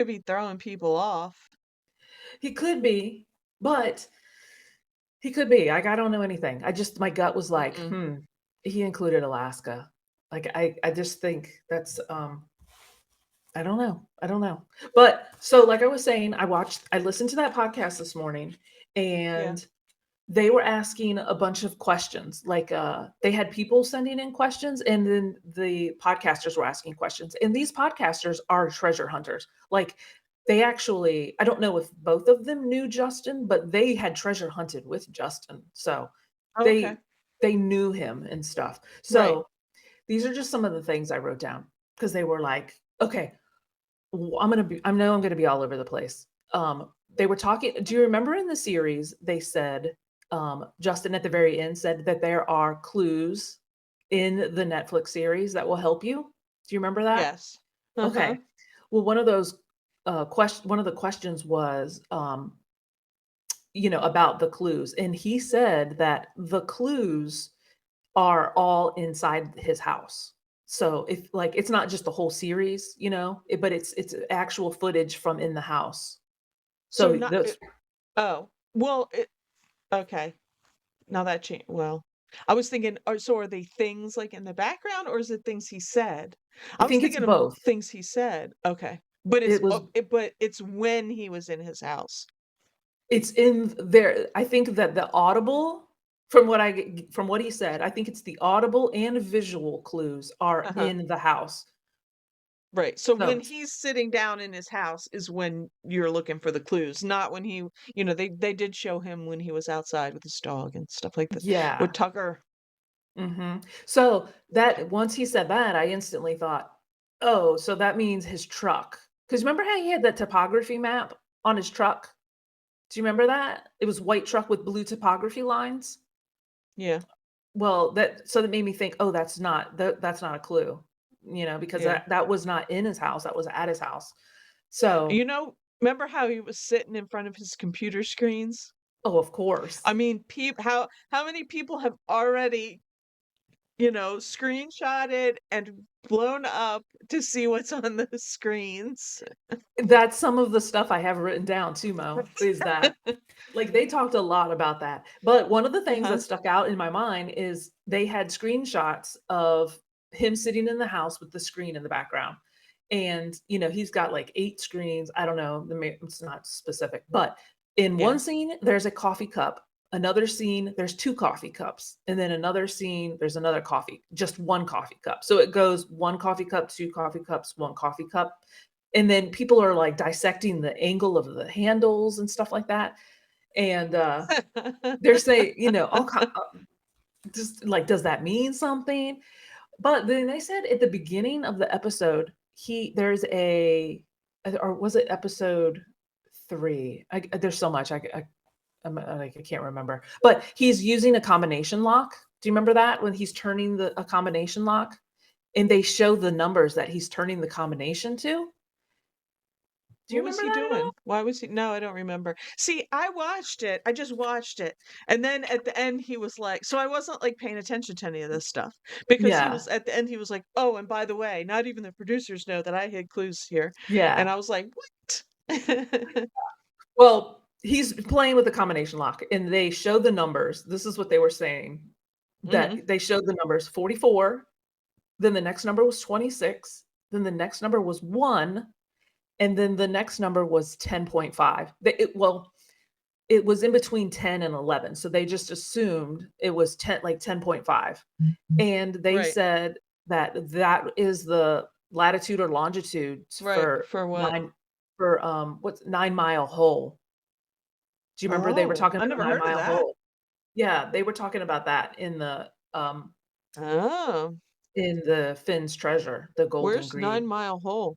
could be throwing people off. He could be, but he could be. Like, I don't know anything. My gut was like, Mm-mm. he included Alaska. Like, I just think that's, I don't know. I don't know. But so like I was saying, I listened to that podcast this morning Yeah. and they were asking a bunch of questions. Like they had people sending in questions and then the podcasters were asking questions. And these podcasters are treasure hunters. Like they actually, I don't know if both of them knew Justin, but they had treasure hunted with Justin. So Okay. they they knew him and stuff. Right. So these are just some of the things I wrote down because they were like, okay, I know I'm gonna be all over the place. They were talking, do you remember in the series, they said, Justin at the very end said that there are clues in the Netflix series that will help you? Do you remember that? Yes. Uh-huh. Okay. Well, one of those, one of the questions was, about the clues, and he said that the clues are all inside his house. So if like it's not just the whole series, but it's actual footage from in the house. So So not that's oh. Well, okay. Now that changed. Well, I was thinking, are they things like in the background, or is it things he said? I I was think it's thinking of both. things he said. Okay, but It was but it's when he was in his house. it's in there. I think that the audible from what he said, I think it's the audible and visual clues are Uh-huh. in the house. Right. So when So he's sitting down in his house is when you're looking for the clues, not when they did show him when he was outside with his dog and stuff like that with yeah. Tucker. So that once he said that, I instantly thought, "Oh, so that means his truck." Because remember how he had that topography map on his truck? Do you remember that? It was white truck with blue topography lines. Yeah. Well, that made me think, "Oh, that's not a clue," because Yeah. that was not in his house, that was at his house. So, Remember how he was sitting in front of his computer screens? oh, of course. I mean, how many people have already, screenshotted and blown up to see what's on the screens? That's some of the stuff I have written down too, Mo, is that like, they talked a lot about that, but one of the things that Uh-huh. stuck out in my mind is they had screenshots of him sitting in the house with the screen in the background, and, he's got, like, 8 screens, I don't know, it's not specific, but in Yeah. one scene, there's a coffee cup, another scene, there's 2 coffee cups, and then another scene, there's another just 1 coffee cup, so it goes 1 coffee cup, 2 coffee cups, 1 coffee cup, and then people are, like, dissecting the angle of the handles and stuff like that, and, they're saying, all just like, does that mean something? But then they said at the beginning of the episode, there's or was it episode 3? There's so much, like, I can't remember, but he's using a combination lock. Do you remember that when he's turning a combination lock? And they show the numbers that he's turning the combination to? Do you What was remember he that at all? doing? Why was he No, I don't remember. See, I just watched it, and then at the end, he was like so I wasn't, like, paying attention to any of this stuff, because he Yeah, was at the end, he was like, "Oh, and by the way, not even the producers know that I hid clues here," and yeah. I was like, "What?" Well, he's playing with the combination lock, and they showed the numbers. This is what they were saying, Mhm. that they showed the numbers 44, then the next number was 26, then the next number was 1, and then the next number was 10.5. It was in between 10 and 11, so they just assumed it was 10.5, and they Right. said that is the latitude or longitude Right, for for what? 9 Mile Hole. Do you remember they were Oh, talking I about never 9 heard of Mile that. Hole? Yeah, they were talking about that Oh, in the Finn's Treasure, the Golden where's Greed. 9 Mile Hole?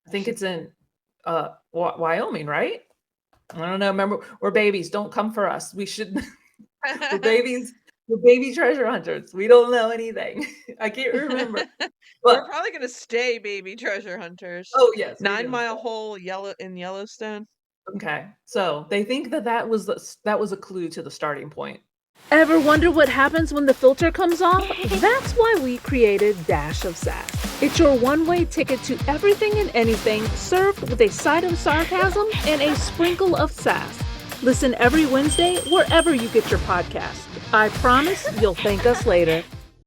I think it's in, Wyoming, right? I don't know, remember, we're babies, don't come for us. We should we're babies, we're baby treasure hunters. We don't know anything. I can't remember, We're but probably gonna stay baby treasure hunters. oh, yes, we're 9 gonna Mile stay. Hole, Yellowstone? Okay, so they think that was a clue to the starting point. Ever wonder what happens when the filter comes off? That's why we created Dash of Sass. It's your one-way ticket to everything and anything, served with a side of sarcasm and a sprinkle of sass. Listen every Wednesday wherever you get your podcast. I promise you'll thank us later.